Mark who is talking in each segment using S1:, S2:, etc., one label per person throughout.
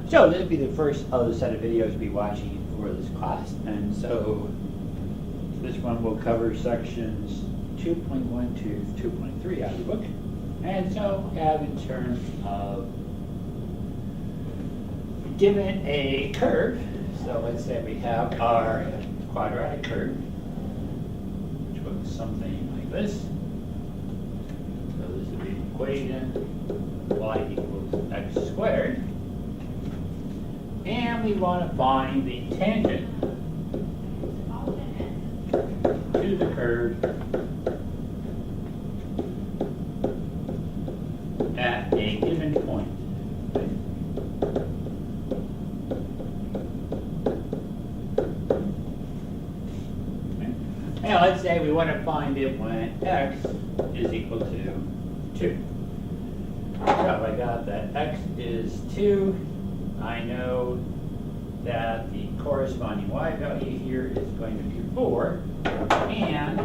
S1: So this will be the first of the set of videos we'll be watching for this class. And so this one will cover sections 2.1 to 2.3 out of the book. And so we have in terms of given a curve, so let's say we have our quadratic curve, which looks something like this. So this would be the equation y equals x squared. And we want to find the tangent to the curve at a given point. Now let's say we want to find it when x is equal to 2. So I got that x is 2. I know that the corresponding y value here is going to be 4. And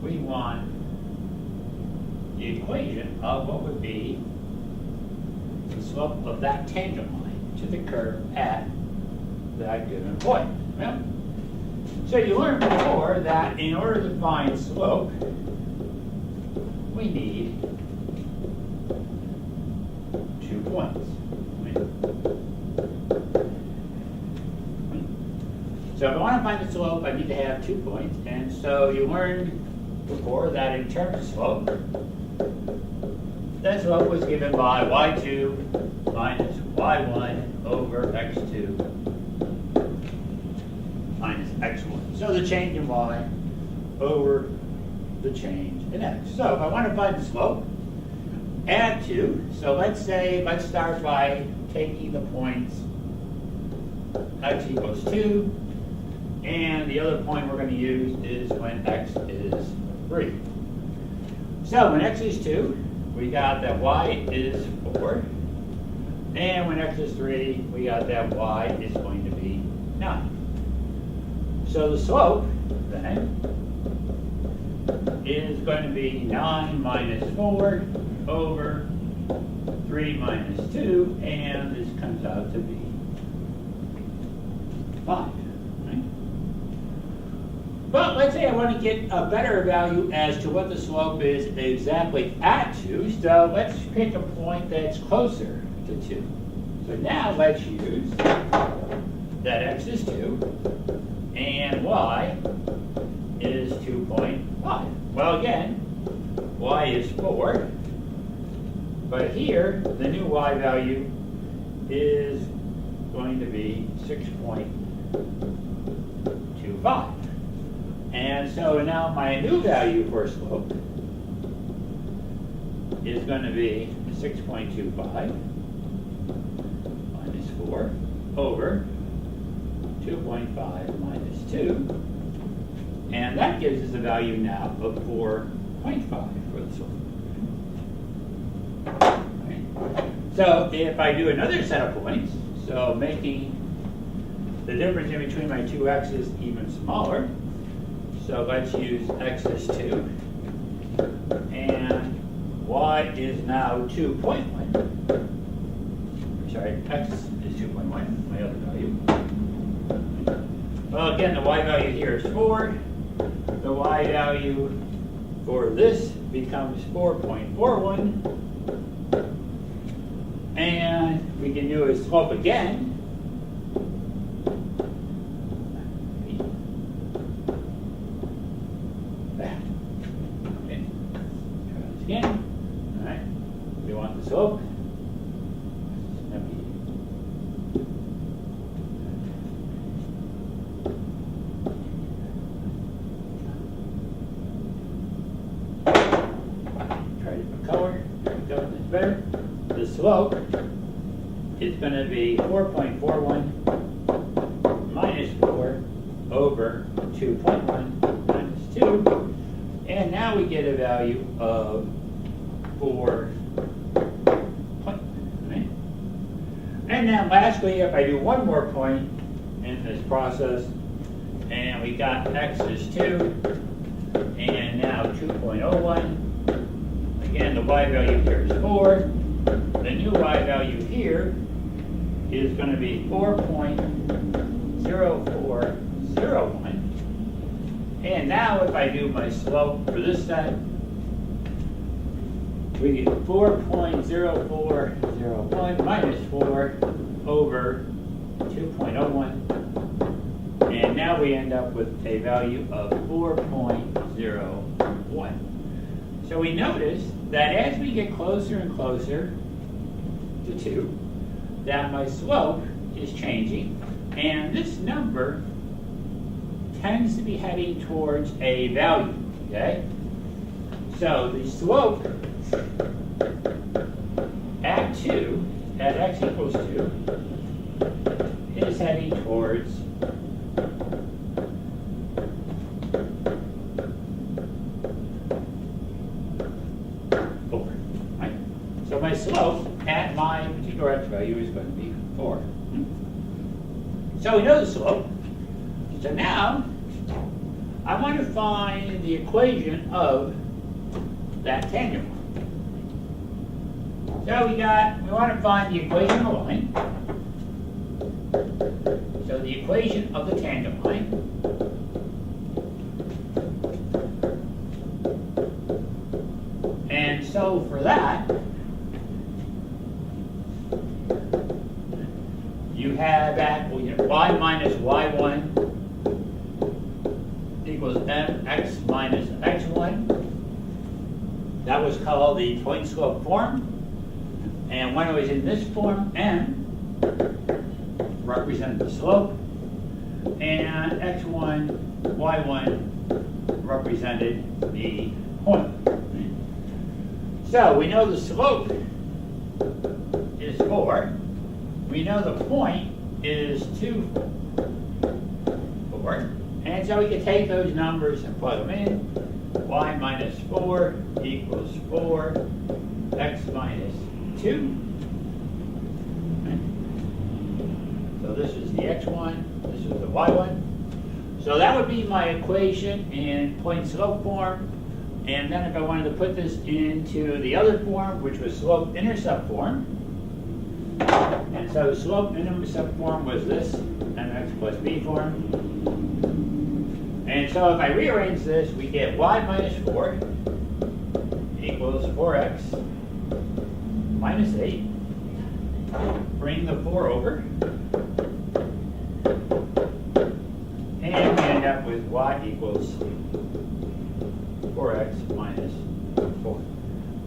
S1: we want the equation of what would be the slope of that tangent line to the curve at that given point. Well, so you learned before that in order to find slope, we need 2 points. So if I want to find the slope, I need to have 2 points. And so you learned before that in terms of slope, that slope was given by y2 minus y1 over x2 minus x1. So the change in y over the change in x. So if I want to find the slope, add 2. So let's start by taking the points x equals 2. And the other point we're going to use is when x is 3. So when x is 2, we got that y is 4. And when x is 3, we got that y is going to be 9. So the slope, then, is going to be 9 minus 4 over 3 minus 2. And this comes out to be 5. But let's say I want to get a better value as to what the slope is exactly at 2. So let's pick a point that's closer to 2. So now let's use that x is 2 and y is 2.5. Well, again, y is 4. But here, the new y value is going to be 6.25. And so now my new value for slope is going to be 6.25 minus 4 over 2.5 minus 2. And that gives us a value now of 4.5 for the slope. Okay. So if I do another set of points, so making the difference in between my two x's even smaller, so let's use x is 2, and y is now 2.1. Sorry, x is 2.1, my other value. Well, again, the y value here is 4. The y value for this becomes 4.41. And we can do a slope again. Again, all right, we want the slope. Try different color. There we go, that's better. The slope is going to be 4.41 minus 4 over 2.1 minus 2. And now we get a value of 4. Right? And now lastly, if I do one more point in this process, and we got x is 2, and now 2.01. Again, the y value here is 4. The new y value here is going to be 4.0401. And now if I do my slope for this side, we get 4.0401 minus 4 over 2.01. And now we end up with a value of 4.01. So we notice that as we get closer and closer to 2, that my slope is changing, and this number tends to be heading towards a value, okay? So the slope at 2, at x equals 2, is heading towards 4, right? So my slope at my particular x value is going to be 4. So we know the slope. So now I want to find the equation of that tangent line. So we want to find the equation of the line. So the equation of the tangent line and so for that you have that y minus y1 equals mx minus x1. That was called the point slope form. And when it was in this form, m represented the slope, and x1, y1 represented the point. So we know the slope is 4. We know the point is 2, 4. And so we can take those numbers and plug them in. Y minus 4 equals 4, x minus 2. So this is the x1, this is the y1. So that would be my equation in point slope form. And then if I wanted to put this into the other form, which was slope intercept form, and so slope intercept form was this, mx plus b form. And so if I rearrange this, we get y minus 4 equals 4x minus 8. Bring the 4 over. And we end up with y equals 4x minus 4.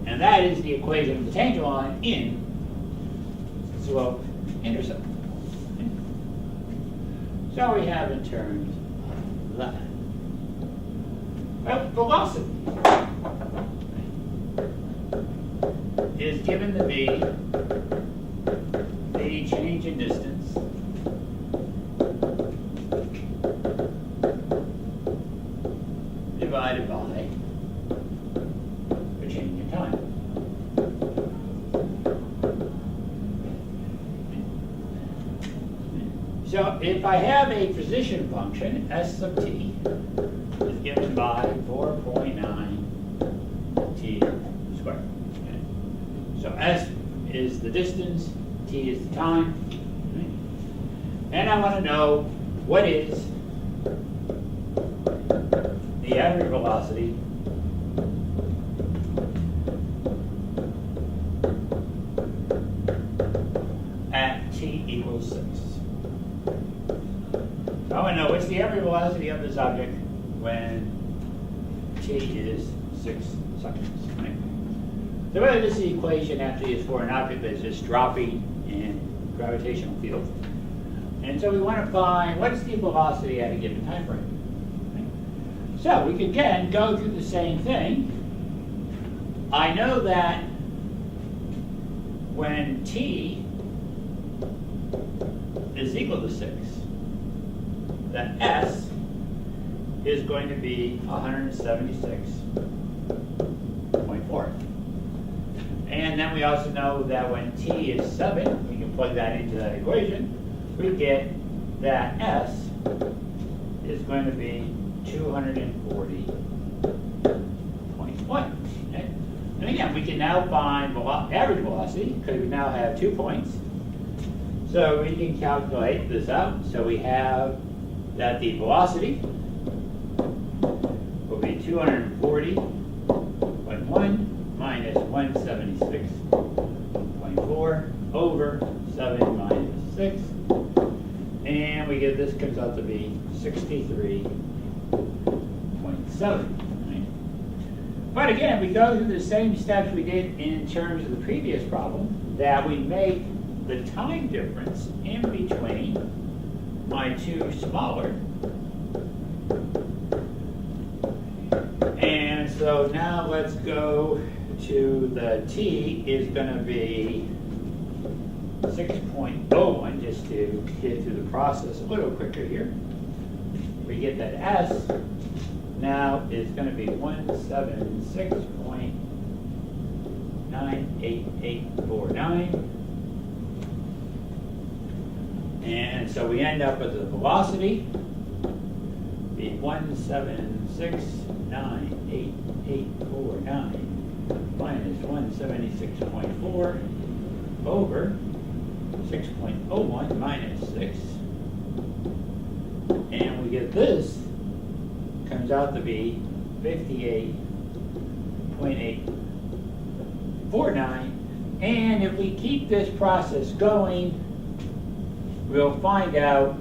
S1: And that is the equation of the tangent line in slope intercept. So we have in terms of that. Well, velocity is given to be the change in distance divided by the change in time. So if I have a position function, s sub t, is given by 4.9 t squared. Okay. So s is the distance, t is the time. Okay. And I want to know what is the average velocity at t equals 6. So I want to know what's the average velocity of this object when t is 6 seconds. Right? So whether this equation actually is for an object that's just dropping in gravitational field. And so we want to find what's the velocity at a given time frame. Right? So we can again go through the same thing. I know that when t is equal to 6, that s is going to be 176.4. And then we also know that when t is 7, we can plug that into that equation, we get that s is going to be 240.1. Okay? And again, we can now find average velocity, because we now have 2 points. So we can calculate this out. So we have that the velocity will be 240.1 minus 176.4 over 7 minus 6. And we get this comes out to be 63.7. But again, we go through the same steps we did in terms of the previous problem, that we make the time difference in between my two smaller. And so now let's go to the t is going to be 6.01, just to get through the process a little quicker here. We get that s now is going to be 176.98849. And so we end up with the velocity be 176.98849 minus 176.4 over 6.01 minus 6. And we get this comes out to be 58.849. And if we keep this process going, we'll find out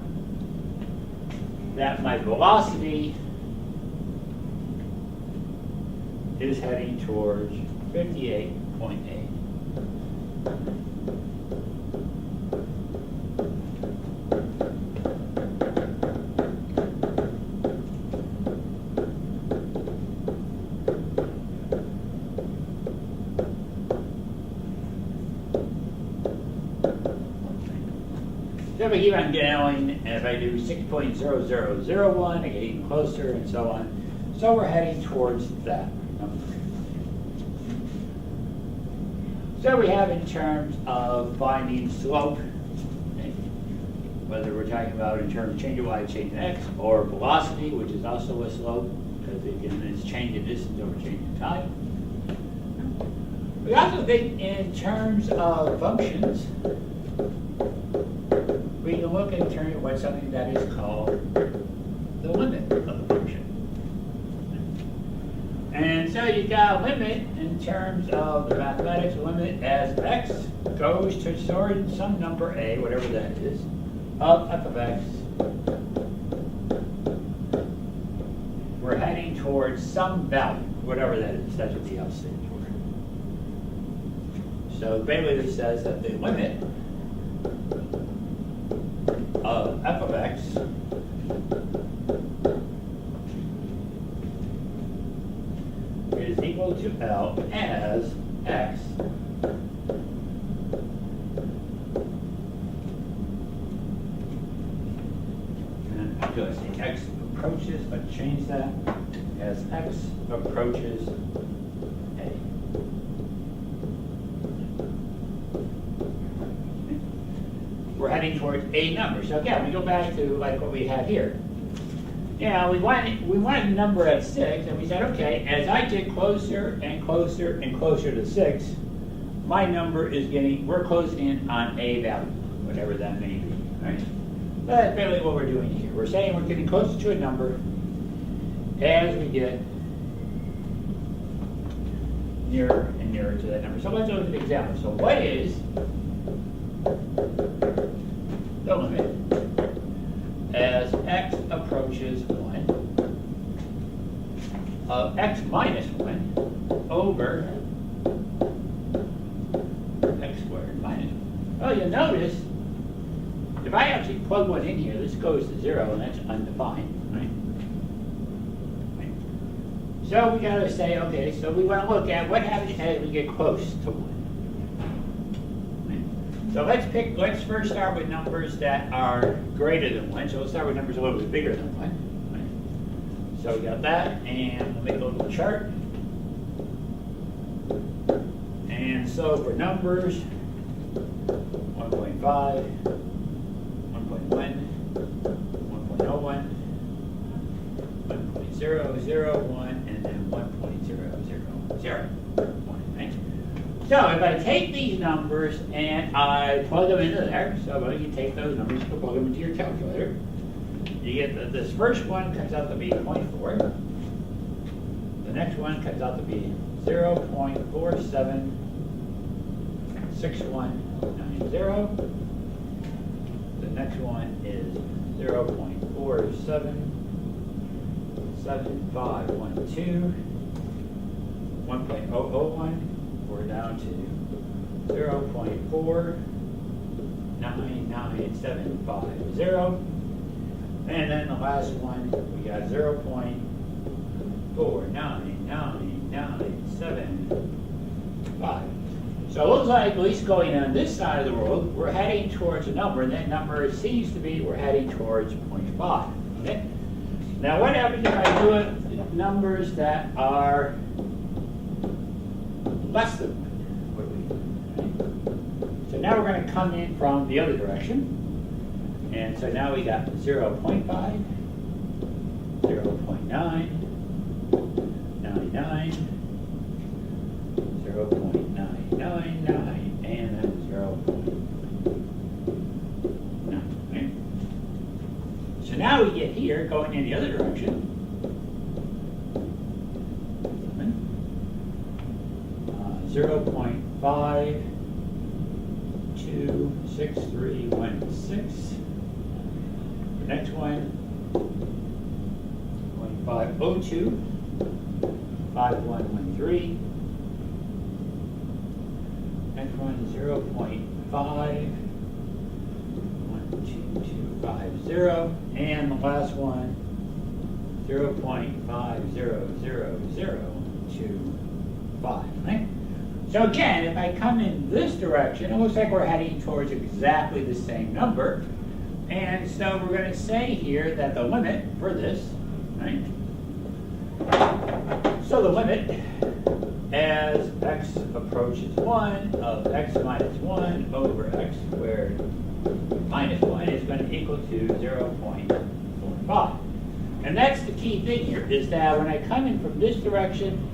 S1: that my velocity is heading towards 58.8. So if I keep on going, and if I do 6.0001, I get even closer, and so on. So we're heading towards that number. So we have in terms of finding slope, okay, whether we're talking about in terms of change of y, change in x, or velocity, which is also a slope, because again, it's change in distance over change in time. We also think in terms of functions. We can look in terms of what something that is called the limit of the function. And so you got a limit in terms of the mathematics limit as x goes to some number a, whatever that is, of f of x. We're heading towards some value, whatever that is. That's what the L stands for. So basically this says that the limit of f of x is equal to L as x and I'm going to say x approaches, but change that as x approaches a. We're heading towards a number. So again, we go back to like what we had here. Yeah, we wanted a number at 6, and we said, okay, as I get closer and closer and closer to 6, my number is we're closing in on a value, whatever that may be, right? But that's basically what we're doing here. We're saying we're getting closer to a number as we get nearer and nearer to that number. So let's look at an example. So what is the limit as x approaches 1 of x minus 1 over x squared minus 1? Well, you'll notice if I actually plug 1 in here, this goes to 0, and that's undefined, right? So we got to say, okay, so we want to look at what happens as we get close to 1. So let's first start with numbers that are greater than 1. So let's start with numbers a little bit bigger than 1. Right? So we got that, and we'll make a little chart. And so for numbers 1.5, 1.1, 1.01, 1.001, and then 1.001. Right? So if I take these numbers and I plug them into there, so when you take those numbers, you can plug them into your calculator. You get that this first one comes out to be 0.4. The next one comes out to be 0.476190. The next one is 0.477512. 1.001. We're down to 0.499750. And then the last one, we got 0.499975. So it looks like, at least going on this side of the world, we're heading towards a number, and that number seems to be we're heading towards 0.5. Okay? Now what happens if I do it with numbers that are less than 1? What do we do? So now we're going to come in from the other direction. And so now we got 0.5, 0.9, 99, 0.999, and then 0.9. Right? So now we get here going in the other direction. 0.526316. The next one, 0.502, 5113. Next one, 0.512250. And the last one, 0.500025. Right? So again, if I come in this direction, it looks like we're heading towards exactly the same number. And so we're going to say here that the limit for this, right? So the limit as x approaches 1 of x minus 1 over x squared minus 1 is going to equal to 0.45. And that's the key thing here, is that when I come in from this direction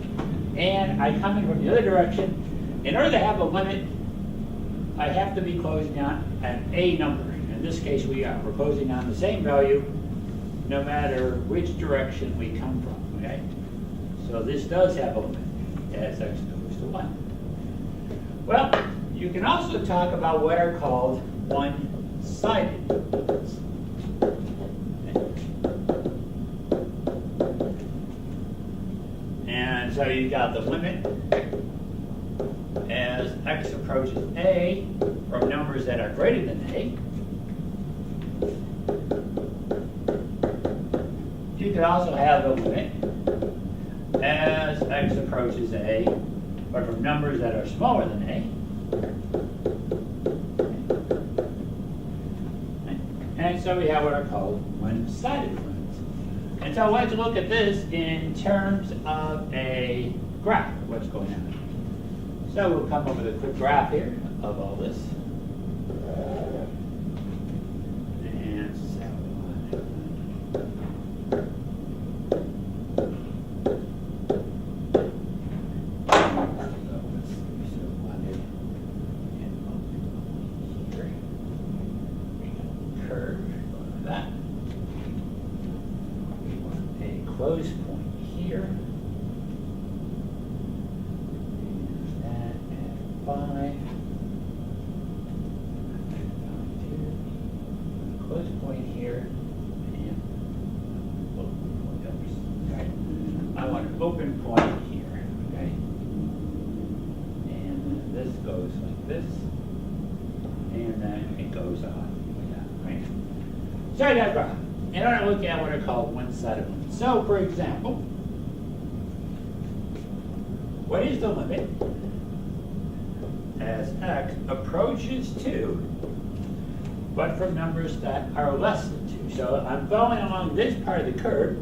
S1: and I come in from the other direction, in order to have a limit, I have to be closing on an a number. In this case, we're closing on the same value no matter which direction we come from, okay? So this does have a limit as x goes to 1. Well, you can also talk about what are called one-sided limits. And so you've got the limit as x approaches a from numbers that are greater than a. You could also have the limit as x approaches a, but from numbers that are smaller than a. And so we have what are called one-sided limits. And so let's look at this in terms of a graph of what's going on. So we'll come up with a quick graph here of all this. And so close point here, and that at 5, close point here, and open point. Okay. I want an open point here, okay? And this goes like this, and then it goes on like that, right? So I got a graph. And I'm going to look at what are called one-sided limits. So, for example, what is the limit as x approaches 2, but from numbers that are less than 2? So I'm going along this part of the curve,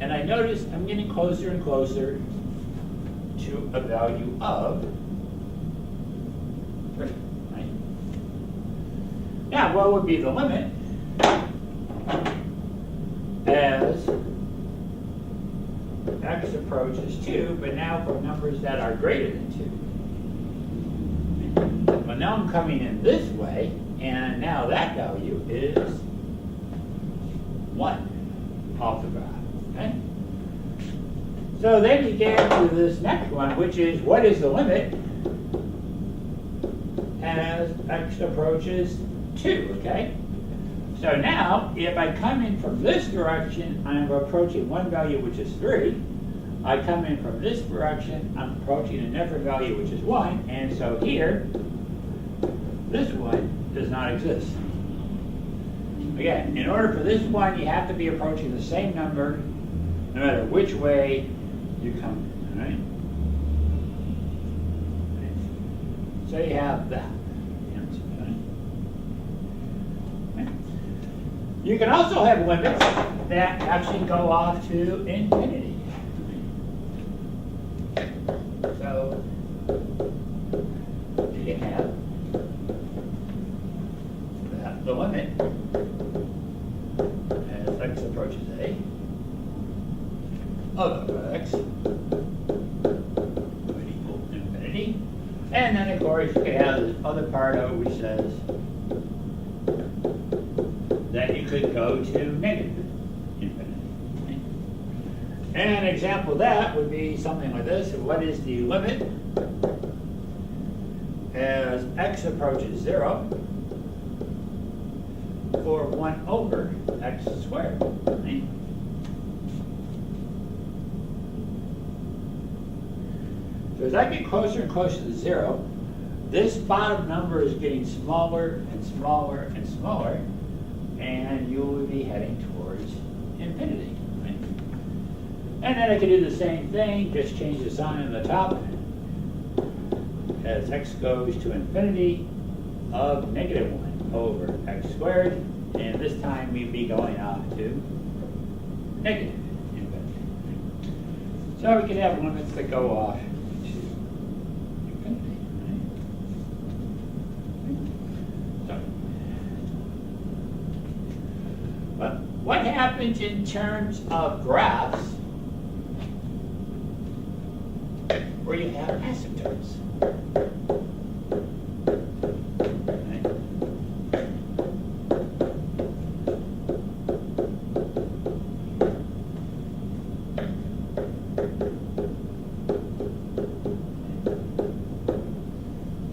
S1: and I notice I'm getting closer and closer to a value of 3. Right? Now, what would be the limit as x approaches 2, but now for numbers that are greater than now I'm coming in this way, and now that value is 1 off the graph, okay? So then you get to this next one, which is what is the limit as x approaches 2, okay? So now, if I come in from this direction, I'm approaching one value, which is 3. I come in from this direction, I'm approaching a different value, which is 1. And so here, this one does not exist. Again, in order for this one, you have to be approaching the same number, no matter which way you come, all right? So you have that. You can also have limits that actually go off to infinity. So you can have the limit as x approaches a of x would equal infinity. And then, of course, you can have this other part of it which says that you could go to negative infinity. And an example of that would be something like this. What is the limit as x approaches 0 for 1 over x squared? Right? So as I get closer and closer to 0, this bottom number is getting smaller and smaller and smaller, and you will be heading towards infinity. Right? And then I can do the same thing, just change the sign on the top. As x goes to infinity of negative 1 over x squared, and this time we'd be going off to negative infinity. So we can have limits that go off to infinity. Right? So, but what happens in terms of graphs where you have asymptotes?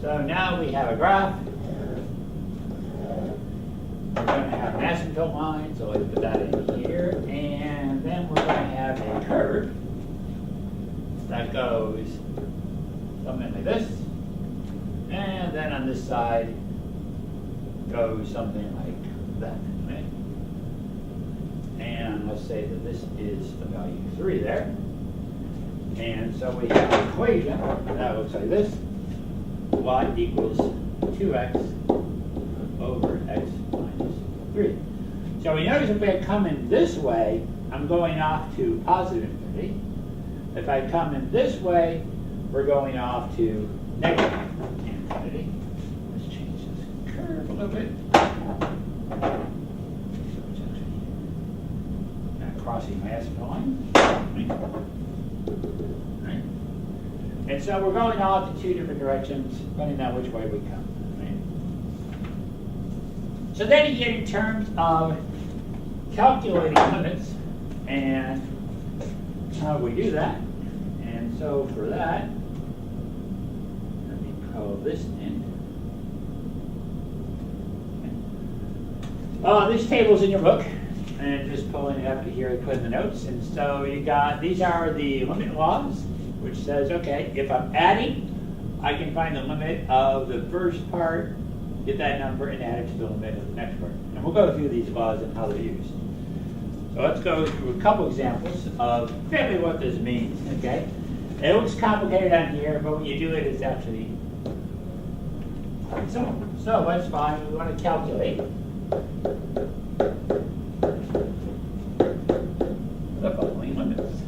S1: So now we have a graph. We're going to have an asymptote line, so let's put that in here. And then we're going to have a curve that goes something like this. And then on this side goes something like that. Right? And let's say that this is the value 3 there. And so we have an equation that looks like this. Y equals 2x over x minus 3. So we notice if I come in this way, I'm going off to positive infinity. If I come in this way, we're going off to negative infinity. Let's change this curve a little bit. Not crossing my asymptote line. Right? And so we're going off to 2 different directions, depending on which way we come. Right? So then you get in terms of calculating limits and how we do that. And so for that, let me call this in. This table's in your book, and just pulling it up here, I put in the notes. And so you got, these are the limit laws, which says, okay, if I'm adding, I can find the limit of the first part, get that number, and add it to the limit of the next part. And we'll go through these laws and how they're used. So let's go through a couple examples of exactly what this means, okay? It looks complicated on here, but when you do it, it's actually quite simple. So let's find, we want to calculate the following limits.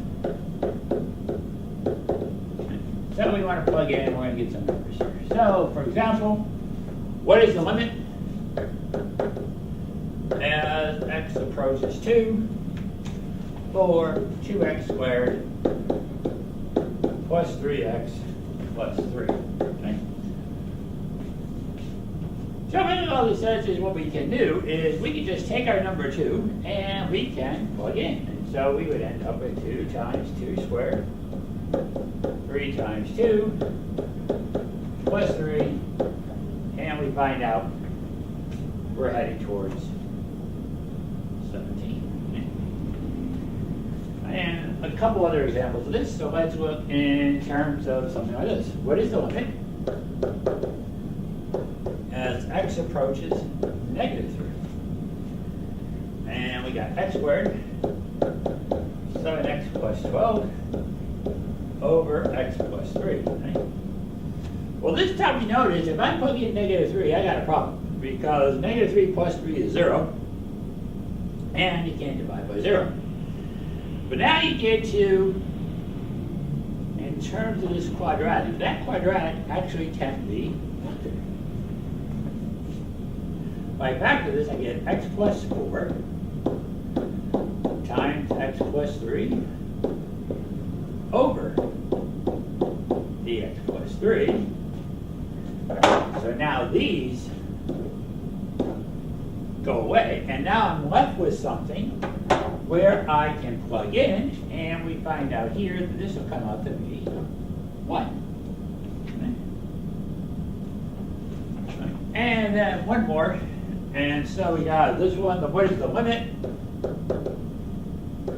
S1: So we want to plug in, we're going to get some numbers here. So, for example, what is the limit as x approaches 2 for 2x squared plus 3x plus 3? Okay? So what all this says is what we can do is we can just take our number 2 and we can plug in. And so we would end up with 2 times 2 squared, 3 times 2, plus 3, and we find out we're heading towards 17. And a couple other examples of this, so let's look in terms of something like this. What is the limit as x approaches negative 3? And we got x squared, 7x plus 12 over x plus 3. Right? Well, this time you notice if I plug in negative 3, I got a problem. Because negative 3 plus 3 is 0, and you can't divide by 0. But now you get to, in terms of this quadratic, that quadratic actually can be factored. If I factor this, I get x plus 4 times x plus 3 over dx plus 3. So now these go away, and now I'm left with something where I can plug in, and we find out here that this will come out to be 1. Okay. And then one more, and so we got this one, what is the limit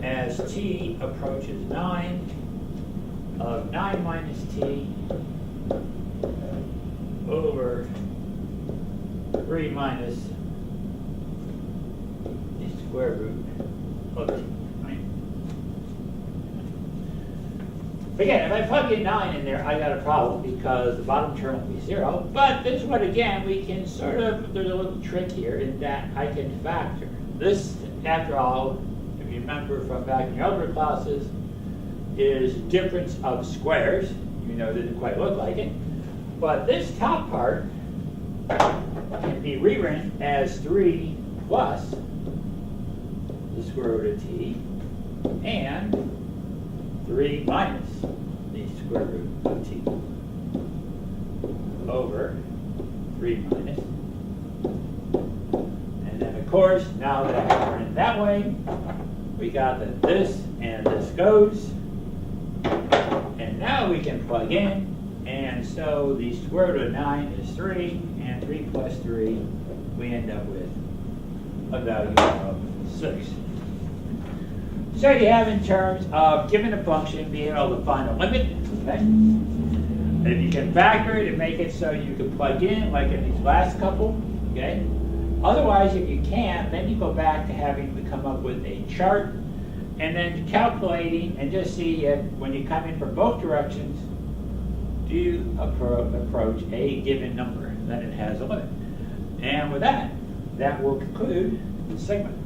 S1: as t approaches 9 of 9 minus t over 3 minus the square root of t, right? Again, if I plug in 9 in there, I got a problem because the bottom term will be 0. But this one, again, we can sort of, there's a little trick here in that I can factor. This, after all, if you remember from back in your other classes, is difference of squares. You know, it didn't quite look like it. But this top part can be rewritten as 3 plus the square root of t and 3 minus the square root of t over 3 minus. And then, of course, now that I have it written that way, we got that this and this goes. And now we can plug in. And so the square root of 9 is 3, and 3 plus 3, we end up with a value of 6. So you have in terms of given a function, being able to find a limit. Okay? If you can factor it and make it so you can plug in, like in these last couple. Okay? Otherwise, if you can't, then you go back to having to come up with a chart, and then calculating, and just see if when you come in from both directions, do you approach a given number, then it has a limit. And with that, that will conclude the segment.